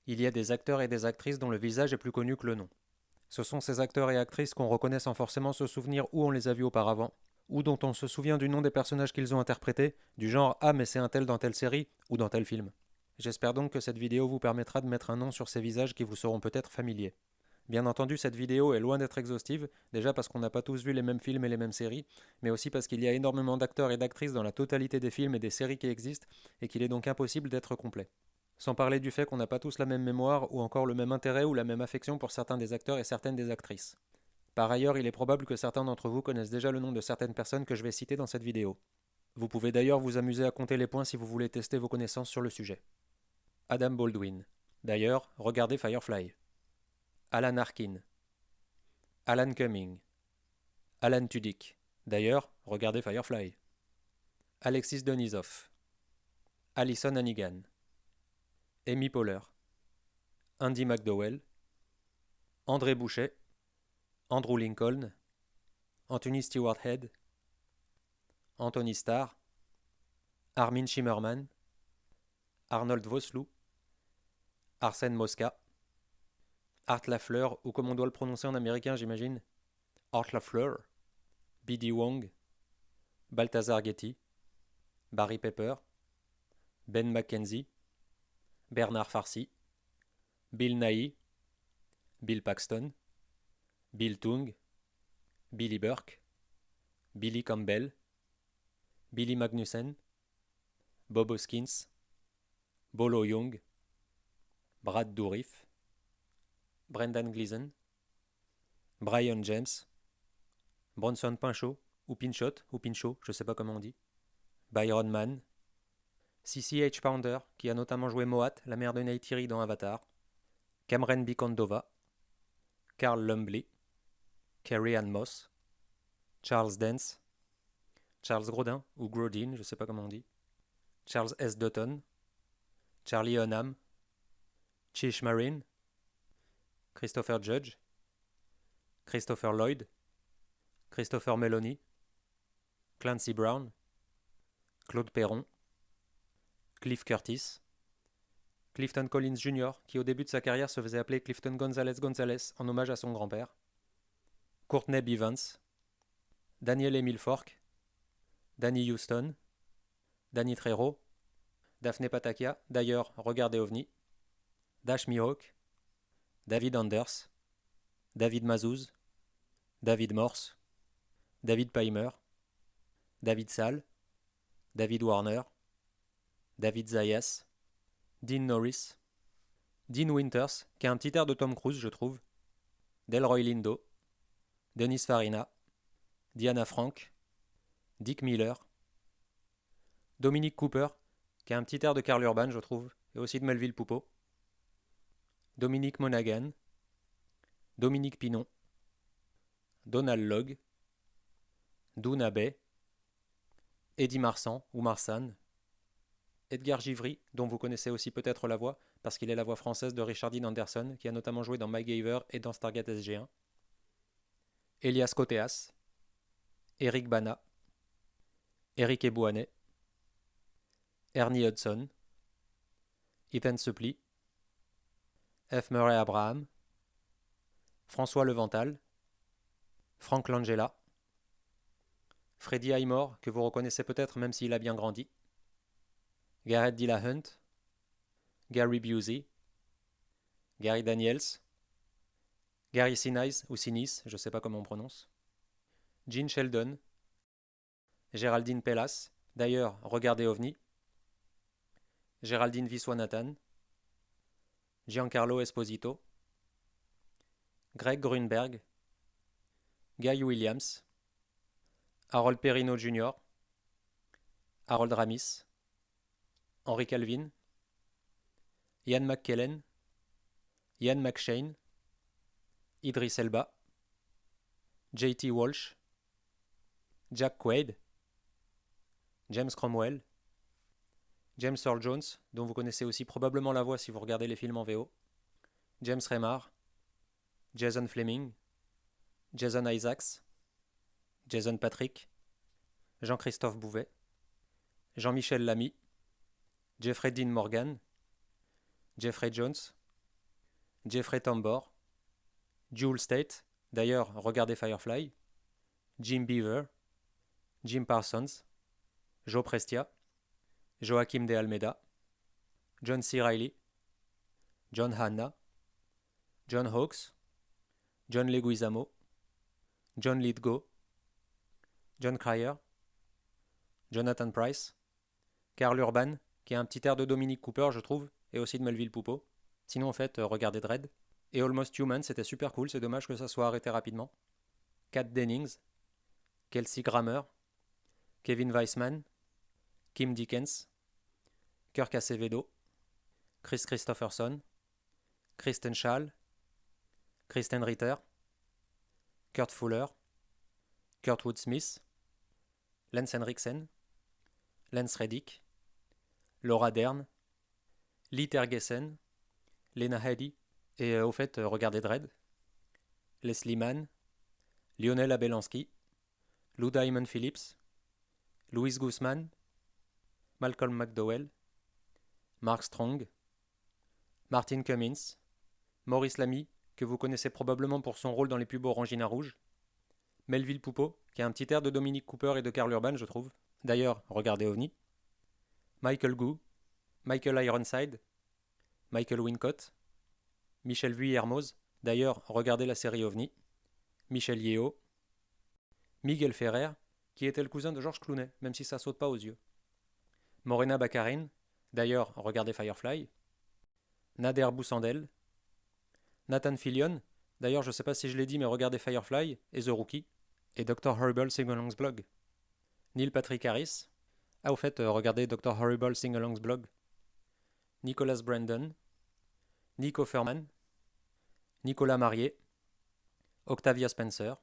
Il y a des acteurs et des actrices dont le visage est plus connu que le nom. Ce sont ces acteurs et actrices qu'on reconnaît sans forcément se souvenir où on les a vus auparavant, ou dont on se souvient du nom des personnages qu'ils ont interprétés, du genre ah mais c'est un tel dans telle série ou dans tel film. J'espère donc que cette vidéo vous permettra de mettre un nom sur ces visages qui vous seront peut-être familiers. Bien entendu, cette vidéo est loin d'être exhaustive, déjà parce qu'on n'a pas tous vu les mêmes films et les mêmes séries, mais aussi parce qu'il y a énormément d'acteurs et d'actrices dans la totalité des films et des séries qui existent, et qu'il est donc impossible d'être complet. Sans parler du fait qu'on n'a pas tous la même mémoire ou encore le même intérêt ou la même affection pour certains des acteurs et certaines des actrices. Par ailleurs, il est probable que certains d'entre vous connaissent déjà le nom de certaines personnes que je vais citer dans cette vidéo. Vous pouvez d'ailleurs vous amuser à compter les points si vous voulez tester vos connaissances sur le sujet. Adam Baldwin. D'ailleurs, regardez Firefly. Alan Arkin. Alan Cumming. Alan Tudyk. D'ailleurs, regardez Firefly. Alexis Denisov. Alison Hannigan. Amy Poehler. Andy McDowell. André Boucher. Andrew Lincoln. Anthony Stewart Head. Anthony Starr. Armin Shimmerman. Arnold Vosloo. Arsène Mosca. Art Lafleur, ou comme on doit le prononcer en américain, j'imagine, Art Lafleur. B.D. Wong. Balthazar Getty. Barry Pepper. Ben McKenzie. Bernard Farcy. Bill Nighy. Bill Paxton. Bill Tung. Billy Burke. Billy Campbell. Billy Magnussen. Bob Hoskins. Bolo Young. Brad Dourif. Brendan Gleeson. Brian James. Bronson Pinchot, ou Pinchot, je sais pas comment on dit. Byron Mann. C.C.H. Pounder, qui a notamment joué Moat, la mère de Neytiri dans Avatar. Cameron Bikondova. Carl Lumbly. Carrie Ann Moss. Charles Dance. Charles Grodin, ou Grodin, je sais pas comment on dit. Charles S. Dutton. Charlie Hunnam. Chish Marin. Christopher Judge. Christopher Lloyd. Christopher Meloni. Clancy Brown. Claude Perron. Cliff Curtis. Clifton Collins Jr., qui au début de sa carrière se faisait appeler Clifton Gonzalez Gonzalez en hommage à son grand-père. Courtney B. Vance. Daniel Emile Fork. Danny Houston. Danny Trejo. Daphne Patakia, d'ailleurs, regardez OVNI. Dash Mihawk. David Anders. David Mazouz. David Morse. David Paymer. David Sall. David Warner. David Zayas. Dean Norris. Dean Winters, qui a un petit air de Tom Cruise, je trouve. Delroy Lindo. Denis Farina. Diana Frank. Dick Miller. Dominic Cooper, qui a un petit air de Karl Urban, je trouve, et aussi de Melville Poupeau. Dominique Monaghan. Dominique Pinon. Donald Logg. Doona Bay. Eddie Marsan, ou Marsan. Edgar Givry, dont vous connaissez aussi peut-être la voix, parce qu'il est la voix française de Richard Dean Anderson, qui a notamment joué dans MacGyver et dans Stargate SG-1. Elias Koteas. Eric Bana. Eric Ebouanet. Ernie Hudson. Ethan Suplee. F. Murray Abraham. François Levental. Frank Langella. Freddie Highmore, que vous reconnaissez peut-être même s'il a bien grandi. Garrett Dillahunt. Gary Busey. Gary Daniels. Gary Sinise, ou Sinise, je ne sais pas comment on prononce. Gene Sheldon. Géraldine Pellas, d'ailleurs, regardez OVNI. Géraldine Viswanathan. Giancarlo Esposito. Greg Grunberg. Guy Williams. Harold Perrineau Jr. Harold Ramis. Henry Calvin. Ian McKellen. Ian McShane. Idris Elba. J.T. Walsh. Jack Quaid. James Cromwell. James Earl Jones, dont vous connaissez aussi probablement la voix si vous regardez les films en VO. James Remar. Jason Fleming. Jason Isaacs. Jason Patrick. Jean-Christophe Bouvet. Jean-Michel Lamy. Jeffrey Dean Morgan. Jeffrey Jones. Jeffrey Tambor, Jewel State, d'ailleurs regardez Firefly, Jim Beaver, Jim Parsons, Joe Prestia, Joaquim de Almeida, John C. Reilly, John Hanna, John Hawkes, John Leguizamo, John Lithgow, John Cryer, Jonathan Price, Karl Urban, qui a un petit air de Dominic Cooper, je trouve, et aussi de Melville Poupeau. Sinon, en fait, regardez Dredd. Et Almost Human, c'était super cool, c'est dommage que ça soit arrêté rapidement. Kat Dennings, Kelsey Grammer, Kevin Weissman, Kim Dickens, Kirk Acevedo, Chris Christopherson, Kristen Schaal, Kristen Ritter, Kurt Fuller, Kurtwood Smith, Lance Henriksen, Lance Reddick, Laura Dern, Lee Tergesen, Lena Headey, et au fait, regardez Dredd, Leslie Mann, Lionel Abelansky, Lou Diamond Phillips, Louis Guzman, Malcolm McDowell, Mark Strong, Martin Cummins, Maurice Lamy, que vous connaissez probablement pour son rôle dans les pubs Orangina Rouge, Melville Poupeau, qui a un petit air de Dominic Cooper et de Karl Urban, je trouve. D'ailleurs, regardez OVNI. Michael Gou, Michael Ironside, Michael Wincott, Michel Vuillermoz, d'ailleurs, regardez la série OVNI. Michel Yeo, Miguel Ferrer, qui était le cousin de George Clooney, même si ça saute pas aux yeux. Morena Baccarin, d'ailleurs, regardez Firefly. Nader Boussandel, Nathan Fillion, d'ailleurs, je sais pas si je l'ai dit, mais regardez Firefly et The Rookie, et Dr. Horrible Sing-Along's Blog. Neil Patrick Harris, au fait, regardez Dr. Horrible Sing-Along's Blog. Nicholas Brandon, Nick Offerman, Nicolas Marié, Octavia Spencer,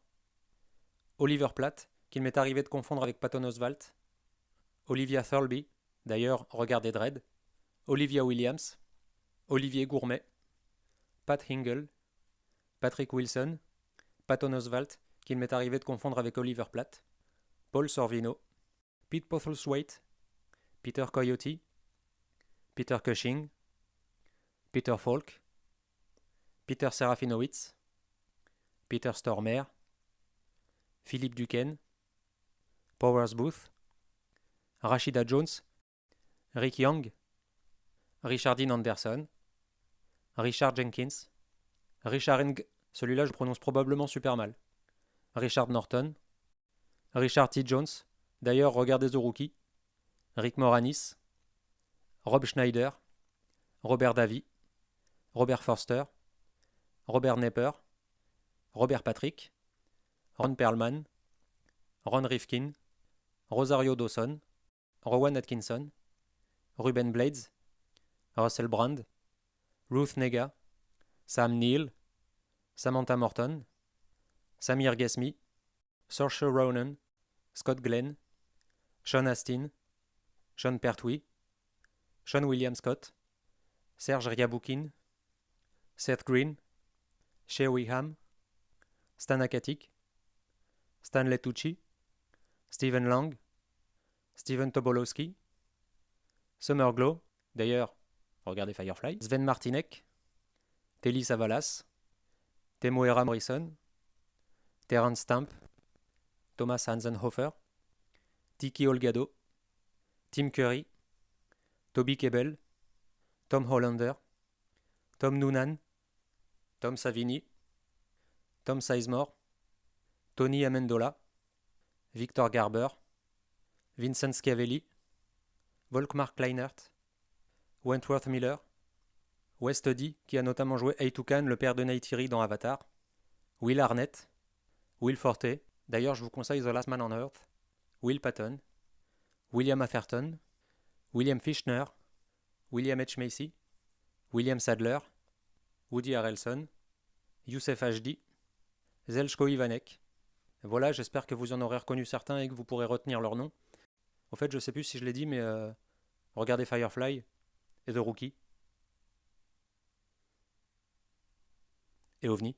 Oliver Platt, qu'il m'est arrivé de confondre avec Patton Oswalt, Olivia Thirlby, d'ailleurs, regardez Dredd, Olivia Williams, Olivier Gourmet, Pat Hingle, Patrick Wilson, Patton Oswalt, qu'il m'est arrivé de confondre avec Oliver Platt, Paul Sorvino, Pete Postlethwaite, Peter Coyote, Peter Cushing, Peter Falk, Peter Serafinowicz, Peter Stormer, Philippe Duquesne, Powers Booth, Rashida Jones, Rick Young, Richard Dean Anderson, Richard Jenkins, Richard celui-là je prononce probablement super mal, Richard Norton, Richard T. Jones, d'ailleurs regardez The Rookie, Rick Moranis, Rob Schneider, Robert Davy, Robert Forster, Robert Nepper, Robert Patrick, Ron Perlman, Ron Rifkin, Rosario Dawson, Rowan Atkinson, Ruben Blades, Russell Brand, Ruth Nega, Sam Neill, Samantha Morton, Samir Ghesmi, Saoirse Ronan, Scott Glenn, Sean Astin, Sean Pertwee, Sean William Scott, Serge Ryaboukin, Seth Green, Shea Wiham, Stan Akatic, Stanley Tucci, Stephen Lang, Steven Tobolowsky, Summer Glow, d'ailleurs, regardez Firefly, Sven Martinek, Telly Savalas, Temuera Morrison, Terrence Stamp, Thomas Hansenhofer, Tiki Olgado, Tim Curry, Toby Kebbell, Tom Hollander, Tom Noonan, Tom Savini, Tom Sizemore, Tony Amendola, Victor Garber, Vincent Schiavelli, Volkmar Kleinert, Wentworth Miller, Wes Studi, qui a notamment joué Eytukan, le père de Neytiri dans Avatar, Will Arnett, Will Forte, d'ailleurs je vous conseille The Last Man on Earth, Will Patton, William Atherton, William Fichtner, William H. Macy, William Sadler, Woody Harrelson, Youssef Hd, Zeljko Ivanek. Voilà, j'espère que vous en aurez reconnu certains et que vous pourrez retenir leurs noms. En fait, je sais plus si je l'ai dit, mais regardez Firefly et The Rookie. Et OVNI.